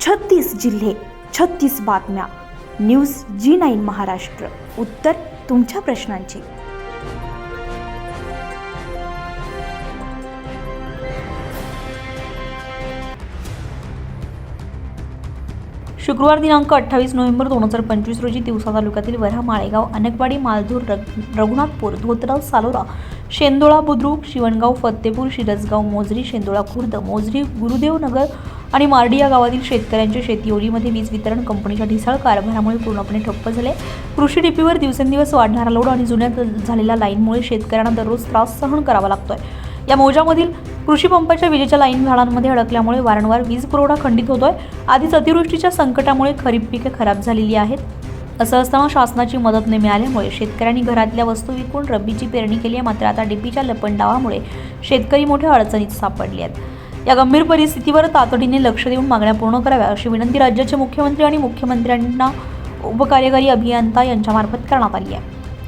36 जिल्हे, 36 बातम्या. News G9 Maharashtra. उत्तर तुमच्या प्रश्नांची. शुक्रवार दिनांक 28 नोव्हेंबर 2025 रोजी तिवसा तालुक्यातील वऱ्हा, माळेगाव, अनकवाडी, मालधूर, रघुनाथपूर, धोतराव, सालोरा, शेंदोळा, बुद्रुक, शिवणगाव, फत्तेपूर, शिरसगाव, मोझरी, शेंदोळा खुर्द, मोझरी, गुरुदेव नगर आणि मार्डी या गावातील शेतकऱ्यांच्या शेती ओलीमध्ये वीज वितरण कंपनीच्या ढिसाळ कारभारामुळे पूर्णपणे ठप्प झाले. कृषी डीपीवर दिवसेंदिवस वाढणारा लोड आणि जुन्या झालेल्या लाईनमुळे शेतकऱ्यांना दररोज त्रास सहन करावा लागतोय. या मौजामधील कृषी पंपाच्या विजेच्या लाईन झाडांमध्ये अडकल्यामुळे वारंवार वीज पुरवठा खंडित होतोय. आधीच अतिवृष्टीच्या संकटामुळे खरीप पिके खराब झालेली आहेत. असं असताना शासनाची मदत न मिळाल्यामुळे शेतकऱ्यांनी घरातल्या वस्तू विकून रब्बीची पेरणी केली आहे. मात्र आता डीपीच्या लपंडावामुळे शेतकरी मोठ्या अडचणीत सापडले आहेत. या गंभीर परिस्थितीवर तातडीने लक्ष देऊन मागण्या पूर्ण कराव्या अशी विनंती राज्याचे मुख्यमंत्री आणि मुख्यमंत्र्यांना उपकार्यकारी अभियंता यांच्यामार्फत करण्यात आली आहे.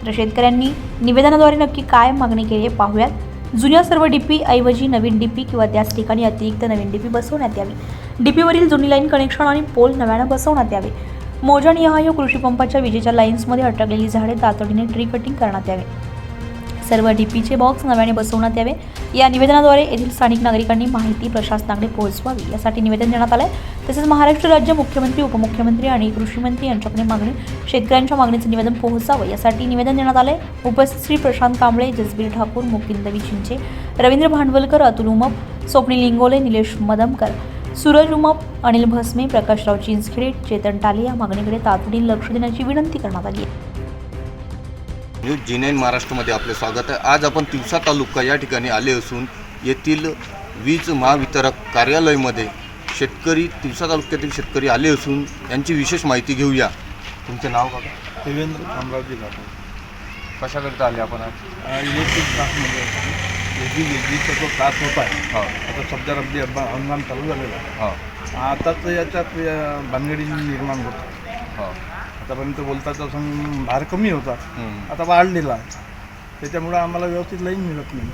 तर शेतकऱ्यांनी निवेदनाद्वारे नक्की काय मागणी केली आहे पाहूयात. जुन्या सर्व डीपी ऐवजी नवीन डीपी किंवा त्याच ठिकाणी अतिरिक्त नवीन डीपी बसवण्यात यावी. डीपीवरील जुनी लाईन कनेक्शन आणि पोल नव्यानं बसवण्यात यावे. मोजानिहाय कृषी पंपाच्या विजेच्या लाईन्समध्ये अटकलेली झाडे तातडीने ट्री कटिंग करण्यात यावे. सर्व डीपीचे बॉक्स नव्याने बसवण्यात यावे. या निवेदनाद्वारे येथील स्थानिक नागरिकांनी माहिती प्रशासनाकडे पोहोचवावी यासाठी निवेदन देण्यात आले. तसेच महाराष्ट्र राज्य मुख्यमंत्री, उपमुख्यमंत्री आणि कृषी मंत्री यांच्याकडे शेतकऱ्यांच्या मागणीचे निवेदन पोहोचावं यासाठी निवेदन देण्यात आले. उपस्थित श्री प्रशांत कांबळे, जसबीर ठाकूर, मुकिंदवी चिंचे, रवींद्र भांडवलकर, अतुल उमप, स्वप्नील इंगोले, निलेश मदमकर, सूरज उमप, अनिल भस्मे, प्रकाशराव चिंचखेडे, चेतन टाले या मागणीकडे तातडीने लक्ष देण्याची विनंती करण्यात आली आहे. न्यूज G9 महाराष्ट्रामध्ये आपले स्वागत आहे. आज आपण तिवसा तालुका या ठिकाणी आले असून येथील वीज महावितरक कार्यालयामध्ये शेतकरी, तिवसा तालुक्यातील शेतकरी आले असून यांची विशेष माहिती घेऊया. तुमचं नाव का? देवेंद्र अमरावती घाटे. कशाकरिता आले आपण आज? इलेक्ट्रिक तासमध्ये विजेचा जो तास होता आहे, आता सध्या रब्बी हंगाम चालू झालेला आहे. आताच याच्यात भानगडी निर्माण होतं. आतापर्यंत बोलताचा भार कमी होता, आता वाढलेला आहे. त्याच्यामुळं आम्हाला व्यवस्थित लाईन मिळत नाही.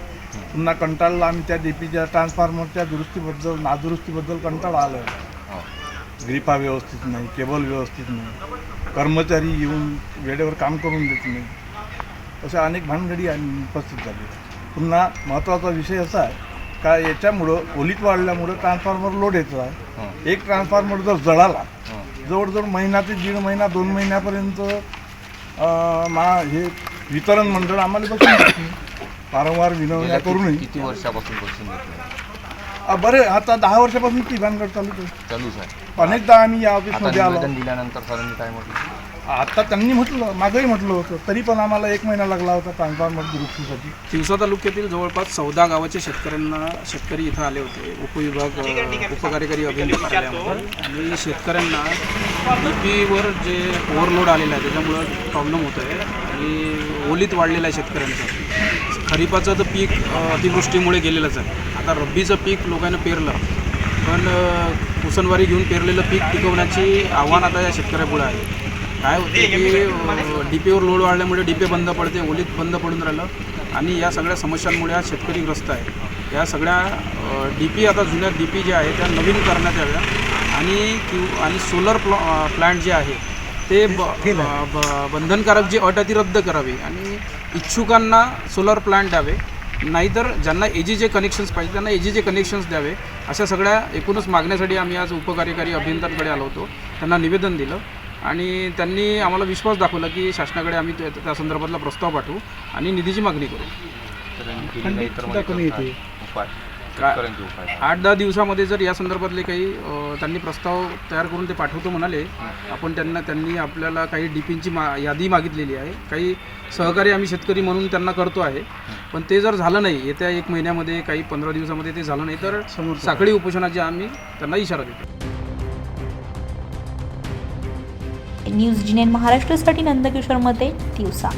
पुन्हा कंटाळला आम्ही त्या डीपीच्या ट्रान्सफॉर्मरच्या दुरुस्तीबद्दल, नादुरुस्तीबद्दल कंटाळा आला आहे. ग्रिपा व्यवस्थित नाही, केबल व्यवस्थित नाही, कर्मचारी येऊन वेळेवर काम करून देत नाही. अशा अनेक भानगडी उपस्थित झाली. पुन्हा महत्त्वाचा विषय असा आहे का याच्यामुळं ओलीत वाढल्यामुळं ट्रान्सफॉर्मर लोड येतो आहे. एक ट्रान्सफॉर्मर जर जळाला, जवळजवळ महिना ते दीड महिना, 2 महिन्यापर्यंत हे वितरण मंडळ आम्हाला बसून देत नाही. वारंवार विनवण्या करूनही. किती वर्षापासून बसून देत नाही? बरे आता 10 वर्षापासून ती भानगड चालूच आहे. अनेकदा आम्ही या ऑफिसमध्ये आलो. दिल्यानंतर सरांनी काय म्हटलं? आता त्यांनी म्हटलं, मागंही म्हटलं होतं, तरी पण आम्हाला 1 महिना लागला होता ट्रान्सफॉर्मर दुरुस्तीसाठी. तिवसा तालुक्यातील जवळपास 14 गावाचे शेतकरी इथं आले होते उपविभाग उपकार्यकारी अभियंता कार्यालयामध्ये. आणि शेतकऱ्यांना डीपीवर जे ओव्हरलोड आलेलं आहे त्याच्यामुळं प्रॉब्लेम होतो आहे आणि ओलीत वाढलेलं आहे शेतकऱ्यांचं. खरीपाचं तर पीक अतिवृष्टीमुळे गेलेलंच आहे. आता रब्बीचं पीक लोकांना पेरलं, पण कुसनवारी घेऊन पेरलेलं पीक टिकवण्याची आव्हान आता या शेतकऱ्यापुढे आहे. काय होते की डीपीवर लोड वाढल्यामुळे डीपी बंद पडते, ओलीत बंद पडून राहिलं आणि या सगळ्या समस्यांमुळे हा शेतकरी ग्रस्त आहे. या सगळ्या डीपी, आता जुन्या डीपी ज्या आहेत त्या नवीन करण्यात याव्या आणि सोलर प्लांट जे आहे ते बंधनकारक जी अट आहे ती रद्द करावी आणि इच्छुकांना सोलर प्लांट द्यावे. नाहीतर ज्यांना AG कनेक्शन्स पाहिजे त्यांना AG कनेक्शन्स द्यावे. अशा सगळ्या एकूणच मागण्यासाठी आम्ही आज उपकार्यकारी अभियंत्यांकडे आलो होतो. त्यांना निवेदन दिलं आणि त्यांनी आम्हाला विश्वास दाखवला की शासनाकडे आम्ही त्या संदर्भातला प्रस्ताव पाठवू आणि निधीची मागणी करू. 8-10 दिवसामध्ये जर या संदर्भातले काही त्यांनी प्रस्ताव तयार करून ते पाठवतो म्हणाले. आपण त्यांनी आपल्याला काही डीपींची यादी मागितलेली आहे. काही सहकार्य आम्ही शेतकरी म्हणून त्यांना करतो आहे. पण ते जर झालं नाही, येत्या 1 महिन्यामध्ये, काही 15 दिवसामध्ये ते झालं नाही तर साखळी उपोषणाची आम्ही त्यांना इशारा देतो. न्यूज G9 महाराष्ट्रासाठी नंदकिशोर मते, तिवसा.